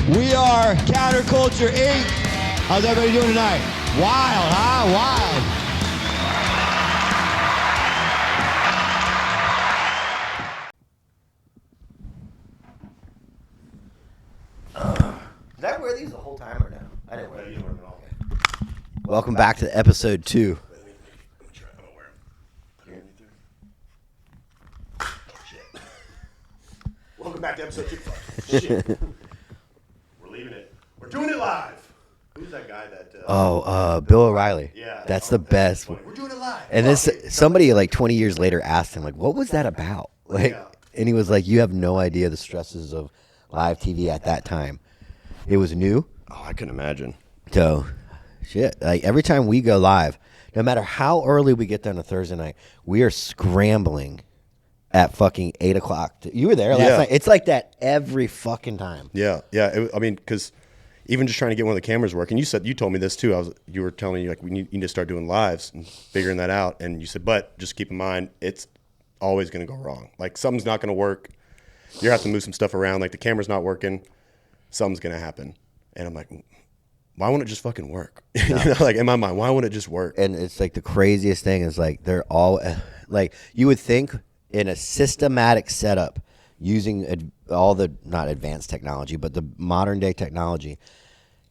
We are Counterculture Inc. How's everybody doing tonight? Wild, huh? Wild. Did I wear these the whole time or no? I didn't wear them. You didn't wear them at all. Okay. Welcome back to episode 2. Let me try. I'm going to wear them. Oh, shit. Welcome back to episode 2. Shit. We're leaving it. We're doing it live. Who's that guy that... Bill O'Reilly. Yeah. That's the best. We're doing it live. And this somebody like 20 years later asked him, like, what was that about? Like, Yeah. And he was like, you have no idea the stresses of live TV at that time. It was new. Oh, I couldn't imagine. So, shit. Like, every time we go live, no matter how early we get there on a Thursday night, we are scrambling at fucking 8 o'clock. You were there last night. It's like that every fucking time. Yeah. Because even just trying to get one of the cameras working, you told me this too. You were telling me like we need to start doing lives and figuring that out. And you said, but just keep in mind, it's always going to go wrong. Like something's not going to work. You have to move some stuff around. Like the camera's not working. Something's going to happen. And I'm like, why won't it just fucking work? No. Like in my mind, why won't it just work? And it's like the craziest thing is like they're all like you would think in a systematic setup using all the not advanced technology but the modern day technology,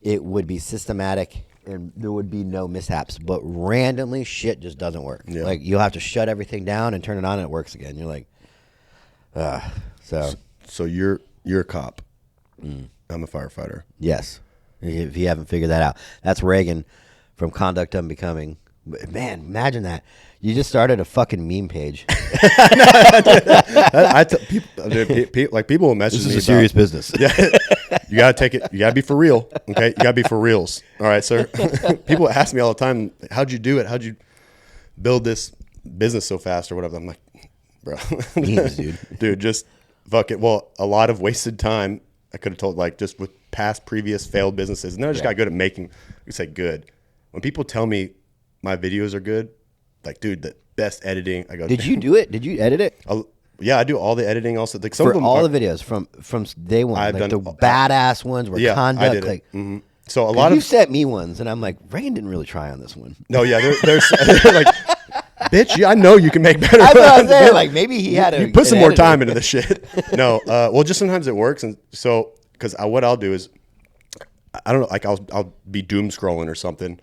it would be systematic and there would be no mishaps. But randomly shit just doesn't work. Yeah. Like you'll have to shut everything down and turn it on and it works again. You're like, So you're a cop. I'm a firefighter. yes. If you haven't figured that out, that's Reagan from Conduct Unbecoming. Man, imagine that. You just started a fucking meme page. People will message This me. is a serious business. Yeah, you gotta take it. You gotta be for real. Okay, you gotta be for reals. All right, sir. People ask me all the time, "How'd you do it? How'd you build this business so fast or whatever?" I'm like, bro, Memes, dude. dude, just fuck it. Well, a lot of wasted time. I could have told like just with previous failed businesses, and then I just got good at making. You say good. When people tell me my videos are good, like, dude, the best editing. I go, Did you do it? Did you edit it? Yeah, I do all the editing. Also, like some For of them all are, the videos from day one, I've like done- the badass ones were Yeah, Conduct. I did Like, it. So a lot you of sent me ones, and I'm like, Reagan didn't really try on this one. no, yeah, they're like, bitch, I know you can make better. I was saying, like, maybe he had you put some more time into this shit. No, well, just sometimes it works, and so because what I'll do is, I don't know, like I'll be doom scrolling or something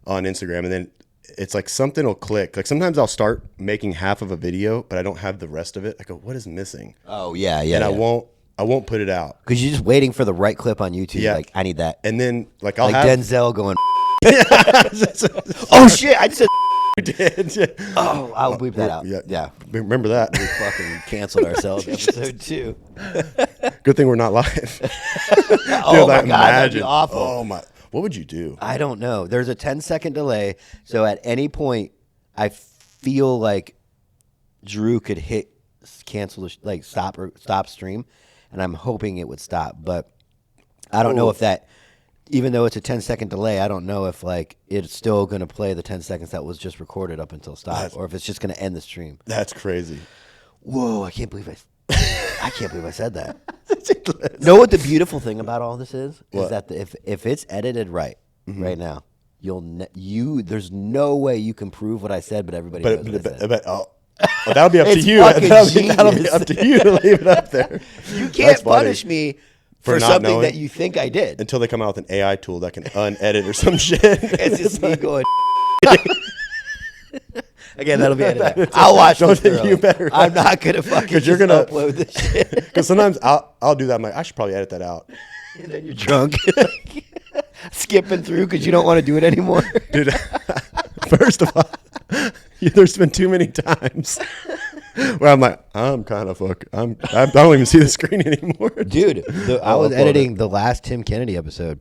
on Instagram, and then it's like something will click. Like sometimes I'll start making half of a video, but I don't have the rest of it. I go, what is missing? Oh yeah, And I won't put it out. because you're just waiting for the right clip on YouTube. Yeah. Like, I need that. And then like I'll Like have Denzel going. Oh shit! I just said. did. Oh, I'll bleep that out. Yeah. Remember that. We fucking canceled ourselves. Episode 2. Good thing we're not live. Oh my god, that'd be awful. Oh my! What would you do? I don't know. There's a 10-second delay, so at any point, I feel like Drew could hit cancel, like stop stream, and I'm hoping it would stop. But I don't know if that, even though it's a 10-second delay, I don't know if like it's still going to play the 10 seconds that was just recorded up until stop, or if it's just going to end the stream. That's crazy. Whoa! I can't believe I can't believe I said that. Know what the beautiful thing about all this is? What? Is that if it's edited right now, there's no way you can prove what I said, but everybody knows what I said. Well, that'll be up to It's you. fucking That'll be genius. up to you to leave it up there. You That's can't funny. punish me for For not something knowing? that you think I did. Until they come out with an AI tool that can unedit or some shit. It's just me going. Again, that'll be edited out. I'll watch Don't this think thoroughly. you better. I'm not gonna fucking Because you're just gonna upload this shit. Because sometimes I'll do that. I'm like, I should probably edit that out, And then you're drunk, skipping through because you don't want to do it anymore. dude. First of all, there's been too many times where I'm like, I'm kind of I don't even see the screen anymore, Dude, I was editing the last Tim Kennedy episode,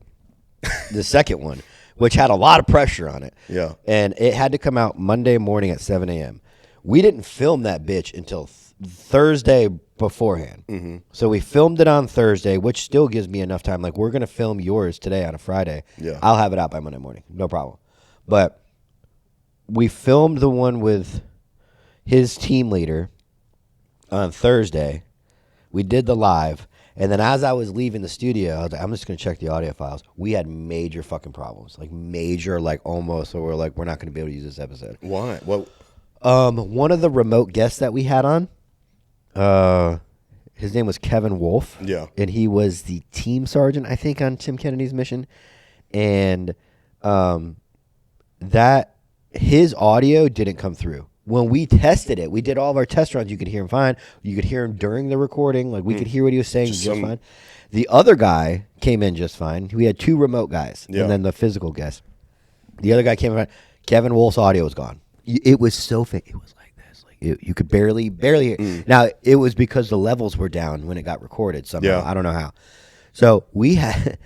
the second one, which had a lot of pressure on it. Yeah. And it had to come out Monday morning at 7 a.m. We didn't film that bitch until Thursday beforehand. Mm-hmm. So we filmed it on Thursday, which still gives me enough time. Like, we're going to film yours today on a Friday. Yeah. I'll have it out by Monday morning. No problem. But we filmed the one with his team leader on Thursday. We did the live. And then as I was leaving the studio, I was like, I'm just going to check the audio files. We had major fucking problems. Like major, like almost. So we're like, we're not going to be able to use this episode. Why? Well, one of the remote guests that we had on, his name was Kevin Wolf. Yeah. And he was the team sergeant, I think, on Tim Kennedy's mission. And that his audio didn't come through. When we tested it, we did all of our test runs. You could hear him fine. You could hear him during the recording. Like, we could hear what he was saying just fine. The other guy came in just fine. We had 2 remote guys, and then the physical guest. The other guy came in fine. Kevin Wolf's audio was gone. It was so fake. It was like this. Like, you could barely hear. Now, it was because the levels were down when it got recorded somehow. Yeah. I don't know how. So we had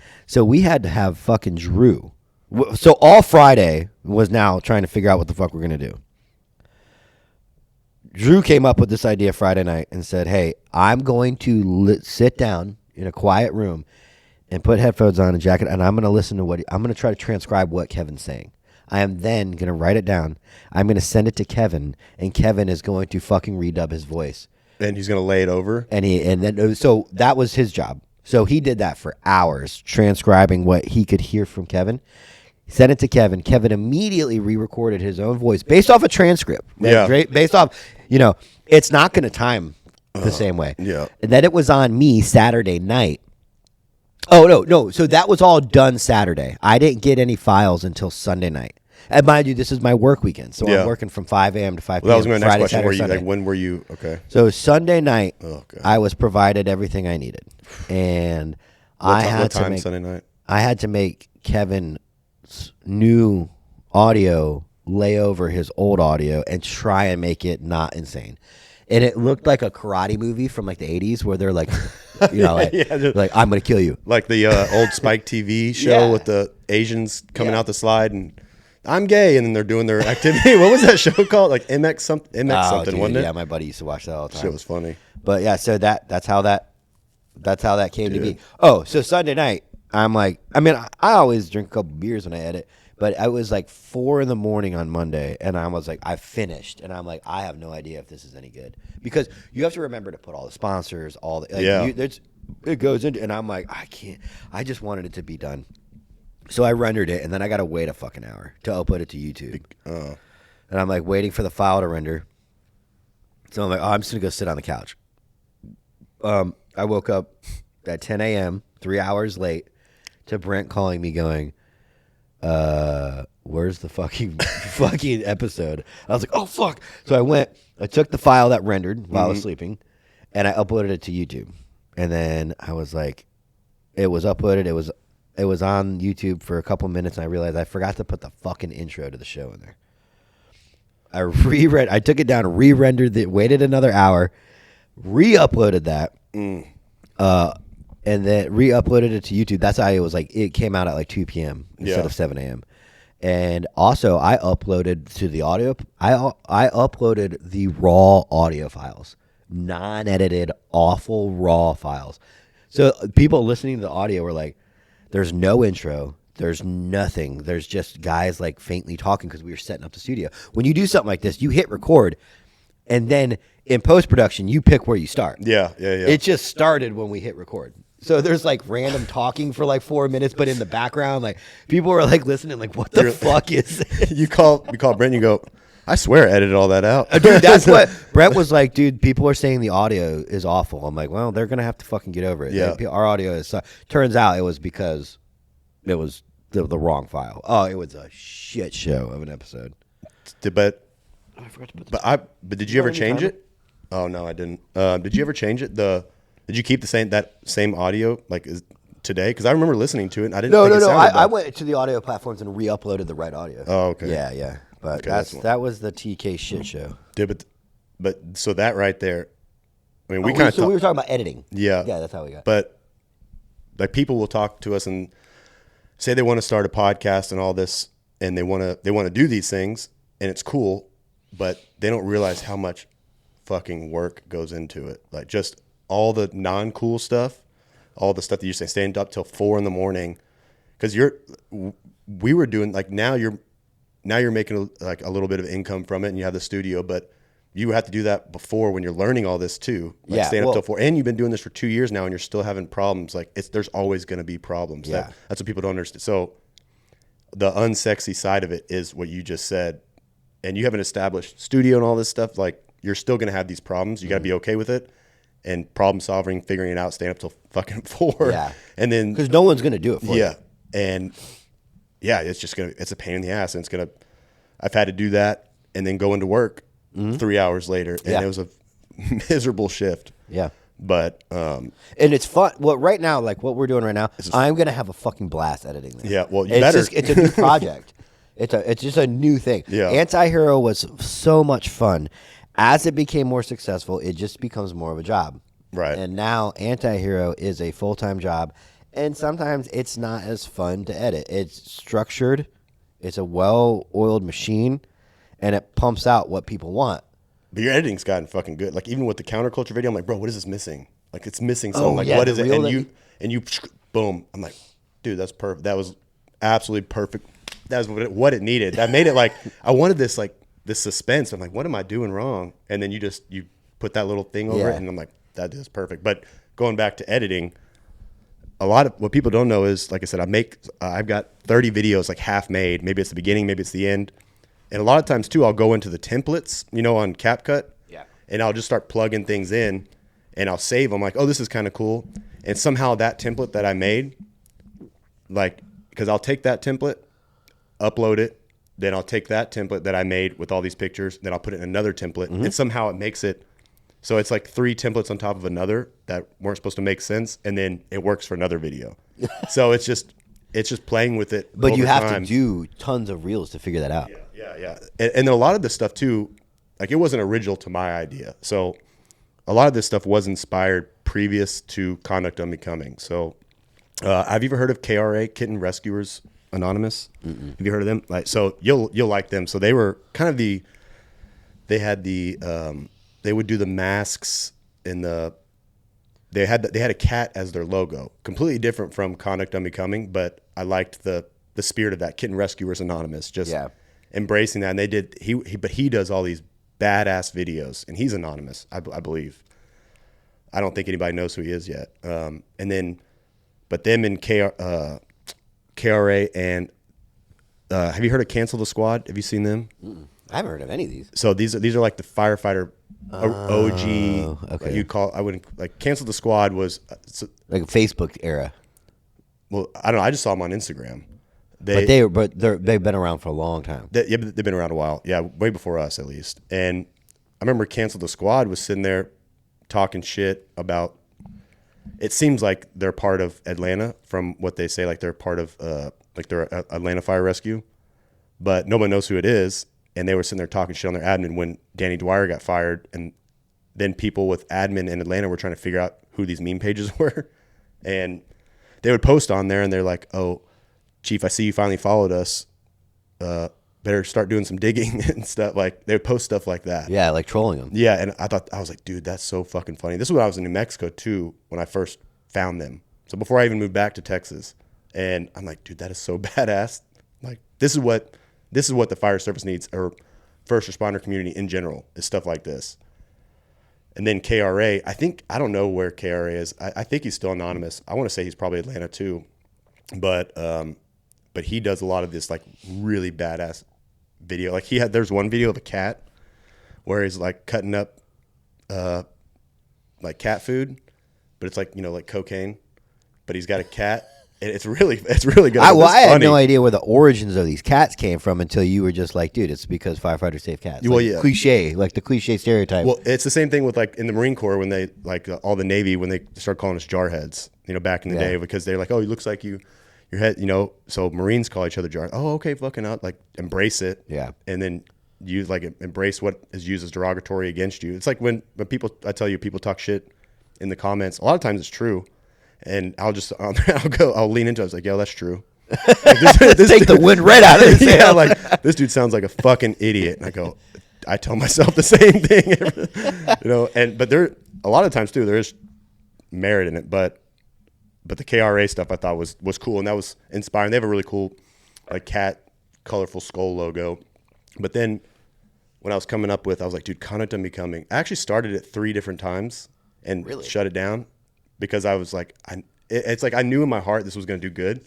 to have fucking Drew. So all Friday was now trying to figure out what the fuck we're going to do. Drew came up with this idea Friday night and said, hey, I'm going to sit down in a quiet room and put headphones on and jacket, and I'm going to listen to I'm going to try to transcribe what Kevin's saying. I am then going to write it down. I'm going to send it to Kevin, and Kevin is going to fucking redub his voice. And he's going to lay it over? So that was his job. So he did that for hours, transcribing what he could hear from Kevin. Sent it to Kevin. Kevin immediately re-recorded his own voice based off a transcript. Yeah. Based off, it's not going to time the same way. Yeah. And then it was on me Saturday night. Oh, no. So that was all done Saturday. I didn't get any files until Sunday night. And mind you, this is my work weekend. So I'm working from 5 a.m. to 5 p.m. Well, that was my next Friday, question. Saturday, When were you, okay. So Sunday night, God. I was provided everything I needed. And I had to make Kevin new audio lay over his old audio and try and make it not insane. And it looked like a karate movie from like the 80s where they're like, like I'm going to kill you. Like the old Spike TV show with the Asians coming out the slide and I'm gay, and then they're doing their activity. What was that show called? Like MX something, wasn't it? Yeah, my buddy used to watch that all the time. Shit was funny. But yeah, so that's how that came to be. Oh, so Sunday night, I'm like, I always drink a couple beers when I edit, but I was like 4 a.m. on Monday, and I was like, I finished, and I'm like, I have no idea if this is any good, because you have to remember to put all the sponsors, it goes into, and I'm like, I can't. I just wanted it to be done, so I rendered it, and then I got to wait a fucking hour to upload it to YouTube, and I'm like waiting for the file to render. So I'm like, I'm just gonna go sit on the couch. I woke up at 10 a.m., 3 hours late, to Brent calling me going, where's the fucking episode? I was like, oh, fuck. So I took the file that rendered while I was sleeping, and I uploaded it to YouTube. And then I was like, it was uploaded. It was on YouTube for a couple minutes, and I realized I forgot to put the fucking intro to the show in there. I took it down, re-rendered it, waited another hour, re-uploaded that, and then re-uploaded it to YouTube. That's how it was like. It came out at like 2 p.m. instead of 7 a.m. And also, I uploaded to the audio. I uploaded the raw audio files, non-edited, awful raw files. So people listening to the audio were like, "There's no intro. There's nothing. There's just guys like faintly talking because we were setting up the studio." When you do something like this, you hit record, and then in post-production, you pick where you start. Yeah. It just started when we hit record. So there's like random talking for like 4 minutes, but in the background, like people were like listening, like, what the fuck is this? You call Brent and you go, I swear I edited all that out. Dude, that's what Brent was like, dude, people are saying the audio is awful. I'm like, well, they're going to have to fucking get over it. Yeah. Our audio is, turns out it was because it was the wrong file. Oh, it was a shit show of an episode. But I forgot to put this. But did you ever change it? Oh no, I didn't. Did you ever change it? Did you keep that same audio like today? Because I remember listening to it. And I didn't. No. I went to the audio platforms and re-uploaded the right audio. Oh, okay. Yeah. But okay, that was the TK shit show. Dude, but so that right there. I mean, we were talking about editing. Yeah, that's how we got. But like people will talk to us and say they want to start a podcast and all this, and they want to do these things, and it's cool, but they don't realize how much fucking work goes into it. Like just all the non-cool stuff, all the stuff that you say, staying up till 4 a.m. because we were doing like now you're making like a little bit of income from it, and you have the studio, but you have to do that before when you're learning all this too. Like Yeah, staying up well- till 4. And you've been doing this for 2 years now and you're still having problems. Like there's always going to be problems. Yeah. That's what people don't understand. So the unsexy side of it is what you just said. And you have an established studio and all this stuff. Like you're still going to have these problems. You got to be okay with it. And problem solving, figuring it out, staying up till fucking 4. Yeah. And then Because no one's going to do it for you. yeah. And yeah, it's a pain in the ass. And I've had to do that and then go into work 3 hours later. And Yeah. it was a miserable shift. Yeah. But, And it's fun. Well, right now, like what we're doing right now, I'm going to have a fucking blast editing this. Yeah, well, you it's better. It's a new project. It's just a new thing. Yeah. Antihero was so much fun. As it became more successful, it just becomes more of a job. Right. And now Antihero is a full-time job. And sometimes it's not as fun to edit. It's structured. It's a well-oiled machine. And it pumps out what people want. But your editing's gotten fucking good. Like even with the counterculture video, I'm like, bro, what is this missing? Like it's missing something. Like yeah, what the is it? reel And you, boom. I'm like, dude, that's perfect. That was absolutely perfect. That was what it needed. That made it like I wanted this suspense. I'm like, what am I doing wrong? And then you put that little thing over it, and I'm like, that is perfect. But going back to editing, a lot of what people don't know is, like I said, I've got 30 videos like half made. Maybe it's the beginning, maybe it's the end. And a lot of times too, I'll go into the templates, on CapCut, and I'll just start plugging things in, and I'll save them. Like, oh, this is kind of cool. And somehow that template that I made, like, because I'll take that template, upload it, then I'll take that template that I made with all these pictures, then I'll put it in another template, and somehow it makes it so it's like 3 templates on top of another that weren't supposed to make sense, and then it works for another video. So it's just playing with it. But you over have time. to do tons of reels to figure that out. Yeah. And a lot of this stuff too, like it wasn't original to my idea. So a lot of this stuff was inspired previous to Conduct Unbecoming. So have you ever heard of KRA, Kitten Rescuers Anonymous? Mm-mm. Have you heard of them? Like, so you'll like them. So they were kind of they would do the masks and they had a cat as their logo, completely different from Conduct Unbecoming, but I liked the spirit of that, Kitten Rescuers Anonymous, just embracing that. And they did but he does all these badass videos, and he's anonymous, I believe. I don't think anybody knows who he is yet. But them in KRA and have you heard of Cancel the Squad? Have you seen them? Mm-mm. I haven't heard of any of these. So these are like the firefighter OG. Okay. You'd call. I wouldn't like Cancel the Squad was Like Facebook era. well. I don't know. I just saw them on Instagram. They've been around for a long time. They've been around a while. Yeah, way before us at least. And I remember Cancel the Squad was sitting there talking shit about. It seems like they're part of Atlanta from what they say. Like they're part of like they're Atlanta Fire Rescue, but nobody knows who it is. And they were sitting there talking shit on their admin when Danny Dwyer got fired. And then people with admin in Atlanta were trying to figure out who these meme pages were. And they would post on there and they're like, oh, Chief, I see you finally followed us. Better start doing some digging and stuff. Like they would post stuff like that. Yeah, like trolling them. Yeah. And I was like, dude, that's so fucking funny. This is when I was in New Mexico too, when I first found them. So before I even moved back to Texas. And I'm like, dude, that is so badass. Like this is what the fire service needs, or first responder community in general, is stuff like this. And then KRA, I don't know where KRA is. I think he's still anonymous. I want to say he's probably Atlanta too. But he does a lot of this like really badass video. Like there's one video of a cat where he's like cutting up like cat food, but it's like, like cocaine, but he's got a cat. It's really good. I had no idea where the origins of these cats came from until you were just like, dude, it's because firefighters save cats. Well, like yeah. Cliche, like the cliche stereotype. Well, it's the same thing with like in the Marine Corps when they like all the Navy when they start calling us jarheads, back in the day, because they're like, oh, it looks like your head, so Marines call each other jar. Oh, okay, fucking out, like embrace it. Yeah. And then you like embrace what is used as derogatory against you. It's like when I tell you people talk shit in the comments, a lot of times it's true. And I'll lean into it. I was like, yo, that's true. Like, this Take the wind right out of his yeah, sail. like this dude sounds like a fucking idiot. And I tell myself the same thing, but there, a lot of times too, there is merit in it, but the KRA stuff I thought was cool. And that was inspiring. They have a really cool, like cat, colorful skull logo. But then when I was coming up with, I was like, dude, Conduct Unbecoming. I actually started it 3 different times and shut it down because I was like, it's like I knew in my heart this was going to do good.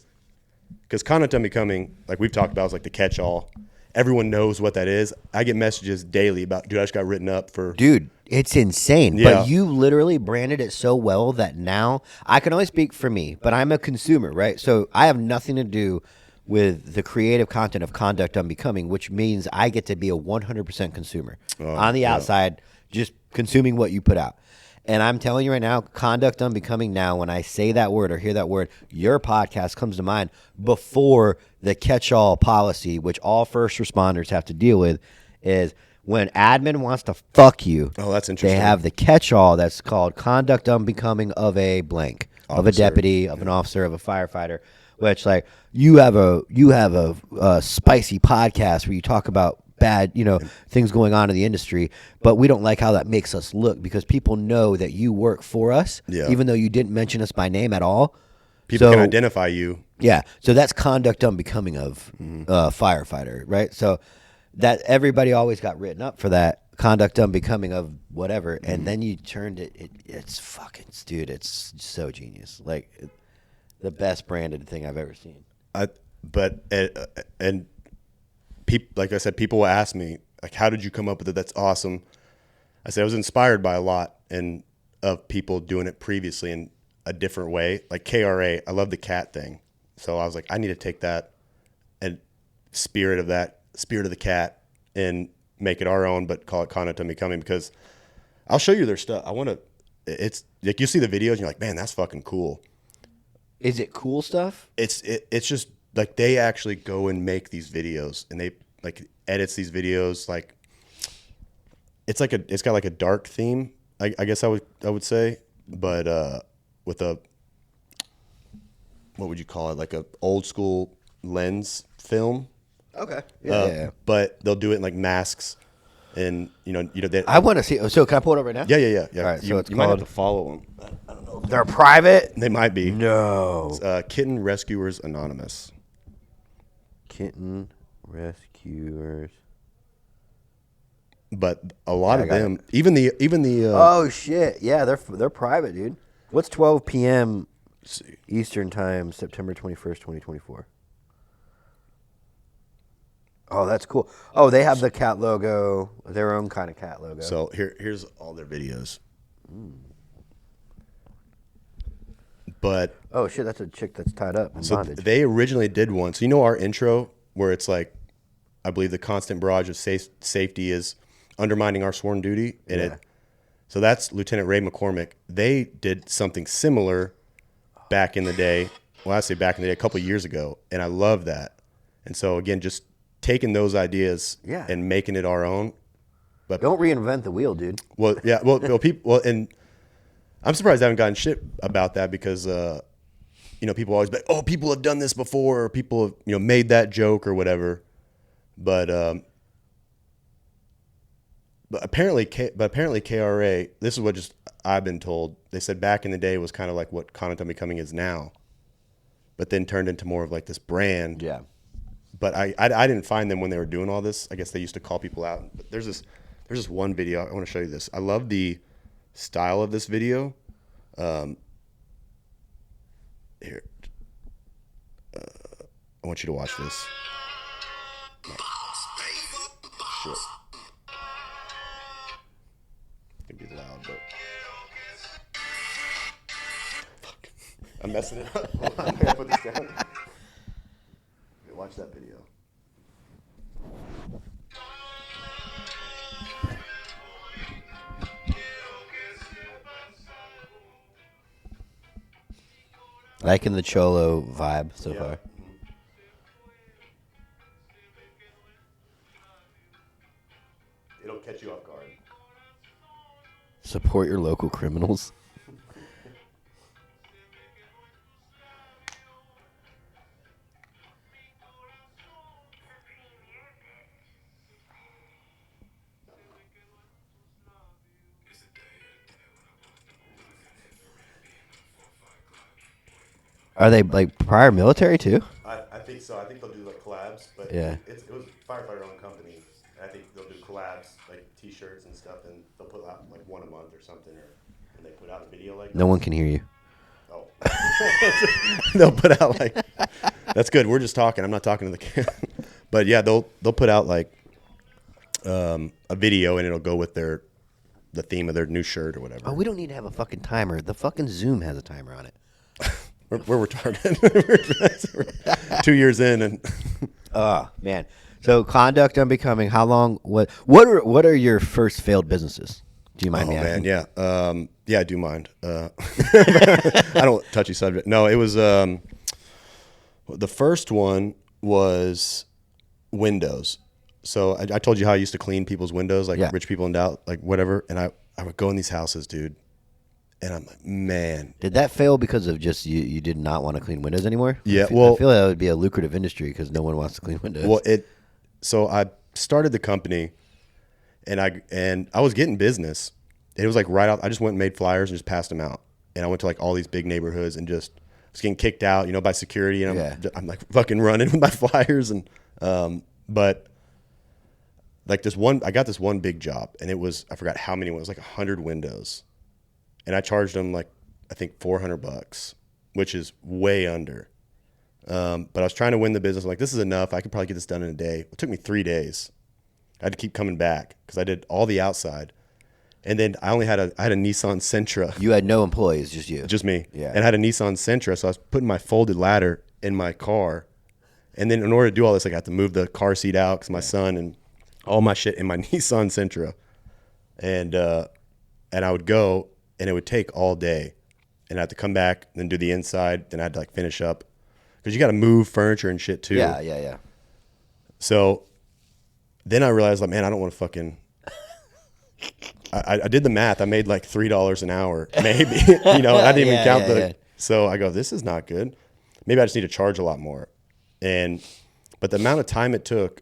Because Conduct Unbecoming, like we've talked about, is like the catch-all. Everyone knows what that is. I get messages daily about, dude, I just got written up for. Dude, it's insane. Yeah. But you literally branded it so well that now I can only speak for me, but I'm a consumer, right? So I have nothing to do with the creative content of Conduct Unbecoming, which means I get to be a 100% consumer on the outside, just consuming what you put out. And I'm telling you right now, Conduct Unbecoming now, when I say that word or hear that word, your podcast comes to mind before the catch-all policy, which all first responders have to deal with, is when admin wants to fuck you. Oh, that's interesting. They have the catch-all that's called Conduct Unbecoming of a blank, of a deputy, of an officer, of a firefighter, which like you have a spicy podcast where you talk about bad, things going on in the industry, but we don't like how that makes us look because people know that you work for us, even though you didn't mention us by name at all. People can identify you. Yeah, so that's Conduct Unbecoming of firefighter, right? So that everybody always got written up for that Conduct Unbecoming of whatever, and then you turned it. It's fucking, dude, it's so genius. Like the best branded thing I've ever seen. Like I said, people will ask me, like, how did you come up with it? That's awesome. I said I was inspired by a lot of people doing it previously in a different way. Like KRA, I love the cat thing. So I was like, I need to take that and spirit of the cat and make it our own, but call it Conduct Unbecoming because I'll show you their stuff. It's like you see the videos and you're like, man, that's fucking cool. Is it cool stuff? It's just like they actually go and make these videos and they like edits these videos. Like it's got like a dark theme. I guess I would say, but with a, what would you call it? Like a old school lens film. Okay. Yeah. But they'll do it in like masks and I want to see. So can I pull it up right now? Yeah. All right. You, So you might have to follow them. I don't know. They're private. They might be. No. It's, Kitten Rescuers Anonymous. Kitten Rescuers. But a lot of them, even the. Oh shit! Yeah, they're private, dude. What's 12 p.m. Eastern time, September 21st, 2024? Oh, that's cool. Oh, they have the cat logo, their own kind of cat logo. So here's all their videos. But oh shit, that's a chick that's tied up in bondage. They originally did one. So our intro where it's like, I believe the constant barrage of safety is undermining our sworn duty. And so that's Lieutenant Ray McCormick. They did something similar back in the day. Well, I say back in the day, a couple of years ago, and I love that. And so again, just taking those ideas and making it our own. But don't reinvent the wheel, dude. Well, yeah. Well, people. Well, and I'm surprised I haven't gotten shit about that because, people always be like, oh, people have done this before, or people have, made that joke or whatever. But apparently KRA, this is what just I've been told. They said back in the day was kind of like what Conduct Unbecoming is now, but then turned into more of like this brand. Yeah. But I didn't find them when they were doing all this. I guess they used to call people out. But there's this one video. I want to show you this. I love the style of this video. Here. I want you to watch this. Shit. It can be loud, but fuck. I'm messing it up. Hold on, I gotta put this down. Okay, watch that video. Liking the Cholo vibe so far. It'll catch you off guard. Support your local criminals. Are they like prior military too? I think so. I think they'll do like collabs, but Yeah. it was firefighter-owned company. I think they'll do collabs, like T-shirts and stuff, and they'll put out like one a month or something, and they put out a video like No one can hear you. Oh. They'll put out like, that's good. We're just talking. I'm not talking to the camera. But yeah, they'll put out like a video, and it'll go with the theme of their new shirt or whatever. Oh, we don't need to have a fucking timer. The fucking Zoom has a timer on it. We're retarded. 2 years in, and Oh man. So Conduct, Unbecoming. How long? What are your first failed businesses? Do you mind me asking? Man, yeah, I do mind. I don't touchy subject. No, it was the first one was windows. So I told you how I used to clean people's windows, like rich people in doubt, like whatever. And I would go in these houses, dude, and I'm like, man. Did that fail because of just you did not want to clean windows anymore? Yeah, I feel like that would be a lucrative industry because no one wants to clean windows. Well, so I started the company, and I was getting business. It was like right out. I just went and made flyers and just passed them out. And I went to like all these big neighborhoods and just was getting kicked out, by security. And I'm like fucking running with my flyers. And but like I got this one big job, and it was, I forgot how many. It was like 100 windows, and I charged them like I think $400, which is way under. But I was trying to win the business. I'm like, this is enough. I could probably get this done in a day. It took me 3 days. I had to keep coming back because I did all the outside. And then I had a Nissan Sentra. You had no employees, just you. Just me. Yeah. And I had a Nissan Sentra, so I was putting my folded ladder in my car. And then in order to do all this, I got to move the car seat out because my son and all my shit in my Nissan Sentra. And I would go, and it would take all day. And I had to come back and then do the inside. Then I had to like finish up. Because you got to move furniture and shit too. Yeah. So then I realized, like, man, I don't want to fucking... I did the math. I made like $3 an hour, maybe. I didn't even count the... So I go, this is not good. Maybe I just need to charge a lot more. But the amount of time it took,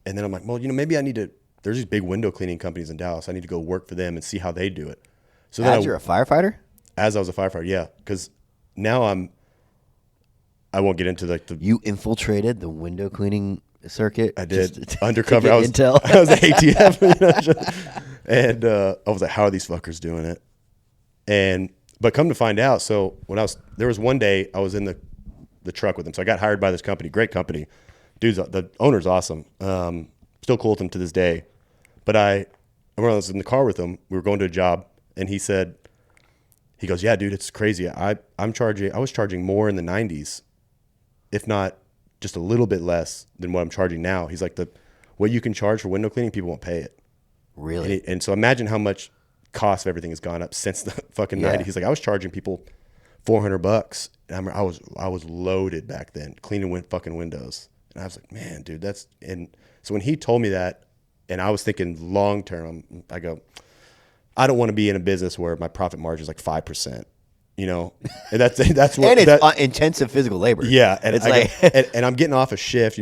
and then I'm like, well, maybe I need to... There's these big window cleaning companies in Dallas. I need to go work for them and see how they do it. So then you're a firefighter? As I was a firefighter, yeah. Because now I won't get into like the... You infiltrated the window cleaning circuit? I did. To Undercover. get intel? I was ATF. And I was like, how are these fuckers doing it? But come to find out, so there was one day I was in the truck with them. So I got hired by this company, great company. Dude's, the owner's awesome. Still cool with him to this day. But when I was in the car with him, we were going to a job, and he goes, yeah, dude, it's crazy. I was charging more in the 90s, if not just a little bit less than what I'm charging now. He's like, what you can charge for window cleaning, people won't pay it. Really? And so imagine how much cost of everything has gone up since the fucking 90s. He's like, I was charging people $400. And I was loaded back then, cleaning fucking windows. And I was like, man, dude, and so when he told me that, and I was thinking long term, I go, I don't want to be in a business where my profit margin is like 5%. And that's what. And it's intensive physical labor. Yeah, and it's and I'm getting off a shift.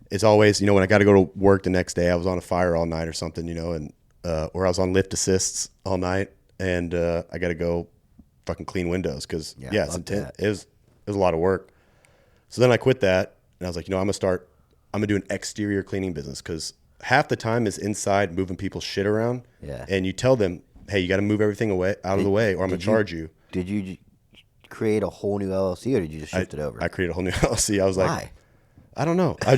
It's always when I got to go to work the next day. I was on a fire all night or something. And or I was on lift assists all night, and I got to go fucking clean windows because it's intense. It was a lot of work. So then I quit that, and I was like, I'm gonna do an exterior cleaning business because half the time is inside moving people's shit around. Yeah. And you tell them, hey, you got to move everything out of the way, or I'm gonna charge you. Did you create a whole new LLC, or did you just shift it over? I created a whole new LLC. I was like, why? I don't know. I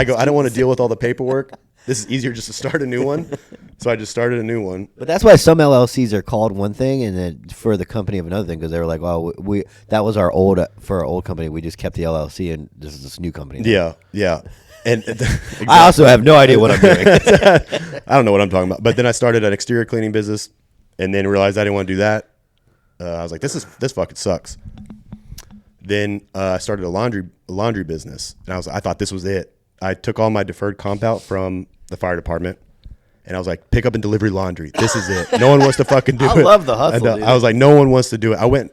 go, I don't want to deal with all the paperwork. This is easier just to start a new one. So I just started a new one. But that's why some LLCs are called one thing, and then for the company of another thing, because they were like, well, that was our old company. We just kept the LLC, and this is this new company now. Yeah. And exactly. I also have no idea what I'm doing. I don't know what I'm talking about. But then I started an exterior cleaning business, and then realized I didn't want to do that. I was like, this fucking sucks. Then I started a laundry business, and I thought this was it. I took all my deferred comp out from the fire department, and I was like, pick up and delivery laundry. This is it. No one wants to fucking do it. I love the hustle, and, dude. I was like, no one wants to do it. I went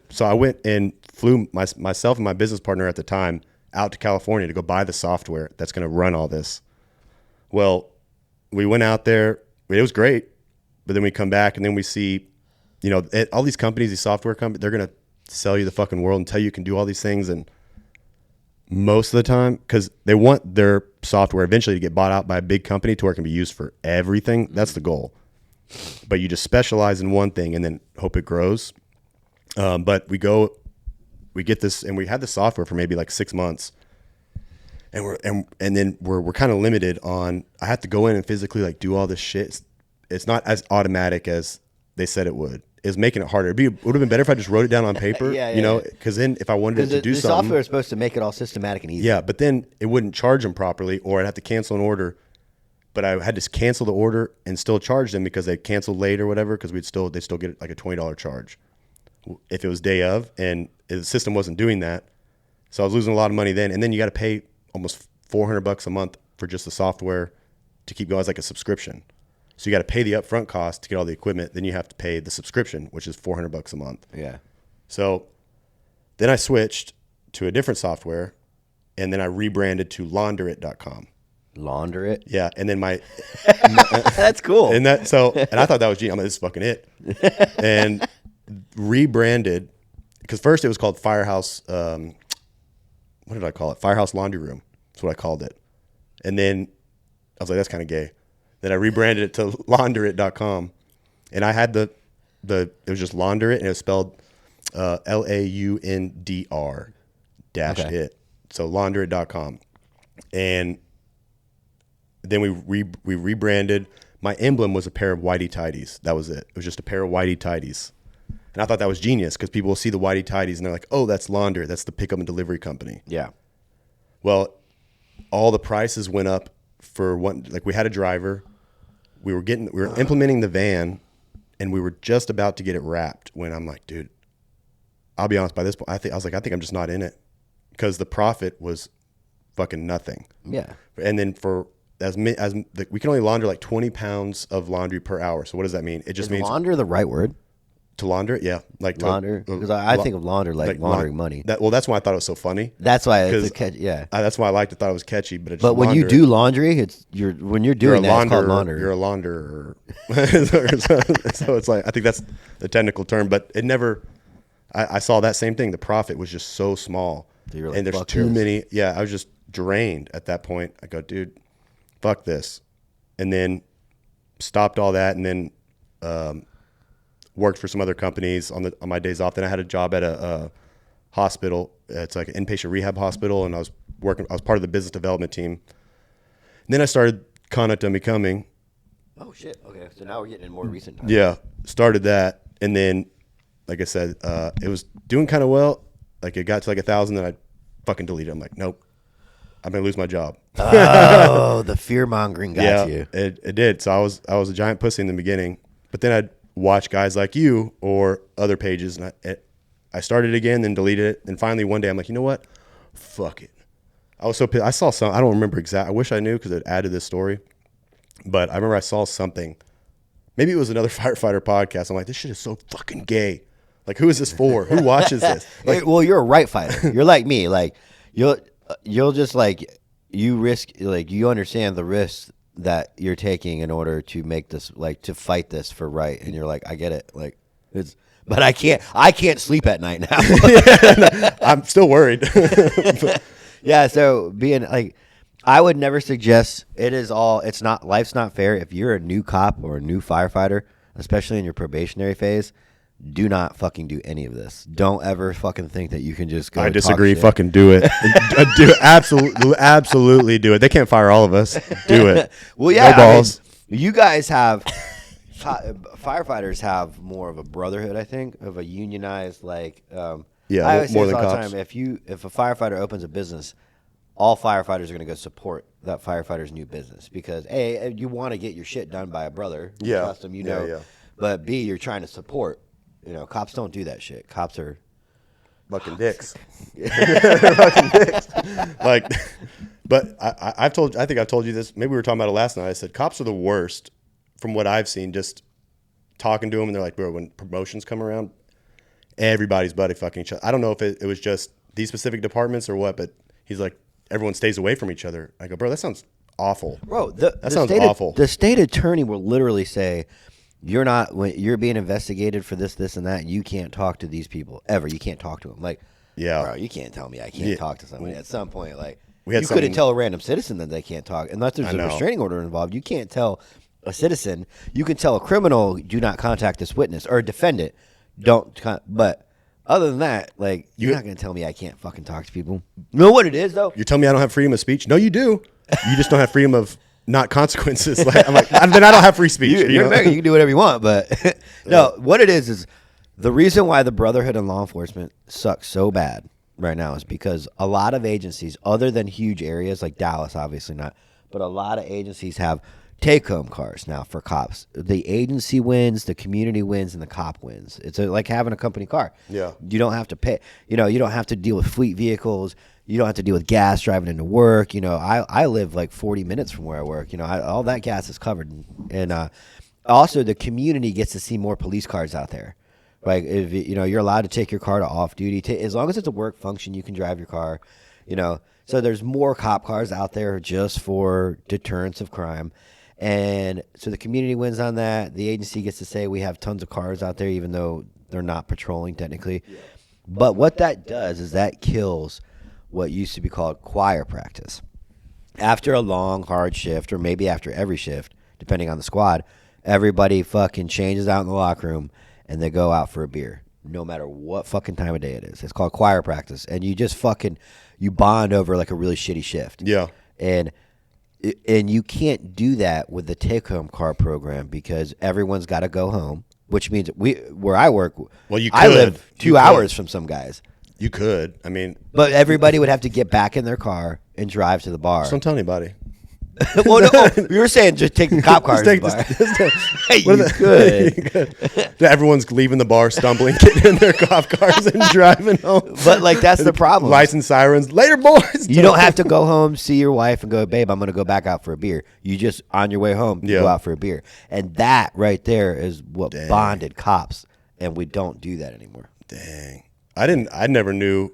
and flew myself and my business partner at the time out to California to go buy the software that's going to run all this. Well, we went out there. It was great, but then we come back, and then we see, all these companies, these software companies, they're going to sell you the fucking world and tell you can do all these things. And most of the time, because they want their software eventually to get bought out by a big company to where it can be used for everything. That's the goal. But you just specialize in one thing and then hope it grows. But we get this, and we had the software for maybe like 6 months, and then we're kind of limited on. I have to go in and physically like do all this shit. It's not as automatic as they said it would. It's making it harder. It would have been better if I just wrote it down on paper. You know, because then if I wanted to do the something, software is supposed to make it all systematic and easy. Yeah, but then it wouldn't charge them properly, or I'd have to cancel an order. But I had to cancel the order and still charge them because they canceled late or whatever, because they still get like a $20 charge if it was day of, and the system wasn't doing that. So I was losing a lot of money then. And then you got to pay almost $400 a month for just the software to keep going as like a subscription. So you got to pay the upfront cost to get all the equipment. Then you have to pay the subscription, which is $400 a month. Yeah. So then I switched to a different software, and then I rebranded to launderit.com. Launder it? Yeah, and then That's cool. and I thought that was genius. I'm like, this is fucking it. And rebranded, because first it was called Firehouse. What did I call it? Firehouse Laundry Room. That's what I called it. And then I was like, that's kind of gay. Then I rebranded it to launderit.com, and I had it was just Launder It, and it was spelled LAUNDR dash it. So launderit.com, and then we rebranded. My emblem was a pair of whitey tidies. That was it. It was just a pair of whitey tidies. And I thought that was genius, because people will see the whitey tidies and they're like, oh, that's Launder. That's the pickup and delivery company. Yeah. Well, all the prices went up for one. Like, we had a driver. We were implementing the van, and we were just about to get it wrapped when I'm like, dude, I'll be honest, by this point, I think I'm just not in it, because the profit was fucking nothing. Yeah. And then we can only launder like 20 pounds of laundry per hour. So what does that mean? It just means launder the right word? to launder it. Yeah. Like Launder. Because I think of launder like laundering money. That's why I thought it was so funny. That's why it's a catch. Yeah. That's why I liked it. Thought it was catchy, but it's But when you do laundry, when you're doing that, it's called launder. You're a launderer. So it's like, I think that's the technical term, but it never, I saw that same thing. The profit was just so small, like, and there's too many. Yeah. I was just drained at that point. I go, dude, fuck this. And then stopped all that, and then worked for some other companies on my days off. Then I had a job at a hospital. It's like an inpatient rehab hospital, and I was part of the business development team. And then I started Conduct Unbecoming. Oh shit. Okay. So now we're getting in more recent times. Yeah. Started that, and then, like I said, it was doing kind of well. Like, it got to like 1,000, then I fucking deleted it. I'm like, nope, I'm gonna lose my job. Oh, the fear mongering got you. It did. So I was a giant pussy in the beginning, but then I'd watch guys like you or other pages, and I started again, then deleted it, and finally one day I'm like, you know what? Fuck it. I was so pissed. I saw some. I don't remember exactly. I wish I knew, because it added this story, but I remember I saw something. Maybe it was another firefighter podcast. I'm like, this shit is so fucking gay. Like, who is this for? Who watches this? Like, well, you're a right fighter. You're like me. Like, you'll just like, you understand the risks that you're taking in order to make this, like, to fight this for right. And you're like, I get it. Like, but I can't sleep at night now. I'm still worried. Yeah. So being like, I would never suggest life's not fair. If you're a new cop or a new firefighter, especially in your probationary phase, do not fucking do any of this. Don't ever fucking think that you can just go. I disagree. Fucking do it. Do it. Absolutely do it. They can't fire all of us. Do it. Well, yeah. No balls. I mean, you guys have firefighters have more of a brotherhood, I think, of a unionized, like. Yeah, I always more say than this all the cops. time. If a firefighter opens a business, all firefighters are going to go support that firefighter's new business, because A, you want to get your shit done by a brother. You Yeah. trust him, Yeah. But B, you're trying to support. Cops don't do that shit. Cops are fucking dicks. Fucking dicks. Like, but I think I've told you this. Maybe we were talking about it last night. I said cops are the worst from what I've seen. Just talking to them, and they're like, bro, when promotions come around, everybody's buddy fucking each other. I don't know if it was just these specific departments or what, but he's like, everyone stays away from each other. I go, bro, that sounds awful. Bro, that sounds awful. The state attorney will literally say, when you're being investigated for this, and that, you can't talk to these people ever. You can't talk to them. Like, Yeah. Bro, you can't tell me I can't talk to somebody. At some point, like, We had you couldn't something- tell a random citizen that they can't talk unless there's I a know. restraining order involved. You can't tell a citizen. You can tell a criminal, do not contact this witness, or a defendant, but other than that, like, you're not going to tell me I can't fucking talk to people. You know what it is, though? You're telling me I don't have freedom of speech? No, you do. You just don't have freedom of not consequences. Like, I'm like, then I don't have free speech. You're American. You can do whatever you want, but no, what it is the reason why the Brotherhood and law enforcement sucks so bad right now is because a lot of agencies, other than huge areas like Dallas, obviously not, but a lot of agencies have take-home cars now for cops. The agency wins, the community wins, and the cop wins. It's like having a company car. Yeah. You don't have to pay. You don't have to deal with fleet vehicles. You don't have to deal with gas driving into work. I live like 40 minutes from where I work. All that gas is covered. And also the community gets to see more police cars out there. Like, if you're allowed to take your car to off duty, as long as it's a work function, you can drive your car. So there's more cop cars out there just for deterrence of crime. And so the community wins on that. The agency gets to say we have tons of cars out there, even though they're not patrolling technically. Yeah. But what that does is that kills what used to be called choir practice. After a long, hard shift, or maybe after every shift, depending on the squad, everybody fucking changes out in the locker room and they go out for a beer, no matter what fucking time of day it is. It's called choir practice. And you just you bond over like a really shitty shift. Yeah. And you can't do that with the take-home car program because everyone's got to go home, which means where I work, I live 2 hours from some guys. You could. I mean. But everybody would have to get back in their car and drive to the bar. Just don't tell anybody. Well, no, you were saying just take the cop car to the bar. Hey, you could. Everyone's leaving the bar, stumbling, getting in their cop cars and driving home. But, like, that's the problem. License sirens. Later, boys. You don't have to go home, see your wife, and go, babe, I'm going to go back out for a beer. You just, on your way home, go out for a beer. And that right there is what bonded cops. And we don't do that anymore. Dang. I never knew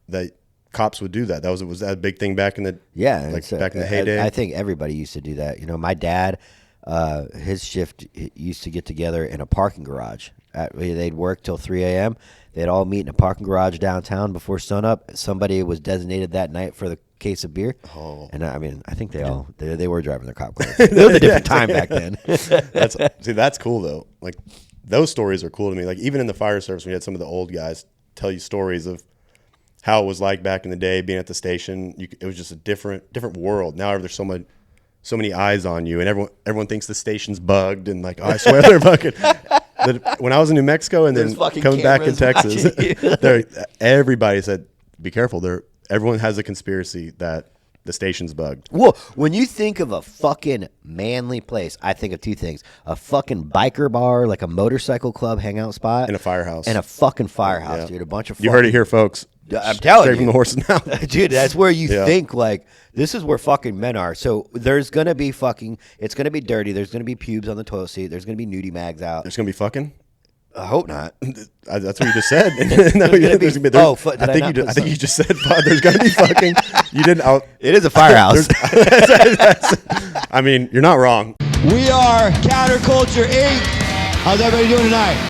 that cops would do that. Was that a big thing back in the back in the heyday? I think everybody used to do that. My dad, his shift used to get together in a parking garage. They'd work till 3 a.m. They'd all meet in a parking garage downtown before sunup. Somebody was designated that night for the case of beer. Oh. And I mean, I think they were driving their cop cars. It was a different time back then. That's cool though. Like, those stories are cool to me. Like, even in the fire service, we had some of the old guys tell you stories of how it was like back in the day being at the station. It was just a different world. Now there's so many eyes on you, and everyone thinks the station's bugged, and like, I swear they're fucking. When I was in New Mexico and then coming back in Texas, everybody said, "Be careful." Everyone has a conspiracy that the station's bugged. Well, when you think of a fucking manly place, I think of two things: a fucking biker bar, like a motorcycle club hangout spot, and a firehouse, and a fucking firehouse, dude. A bunch of you heard it here, folks. I'm telling you, straight from the horse's mouth, dude. That's where you think like this is where fucking men are. So there's gonna be it's gonna be dirty. There's gonna be pubes on the toilet seat. There's gonna be nudie mags out. There's gonna be fucking. I hope not. That's what you just said. I think you just said there's gonna be fucking. You didn't. It is a firehouse. I mean, you're not wrong. We are Counterculture 8. How's everybody doing tonight?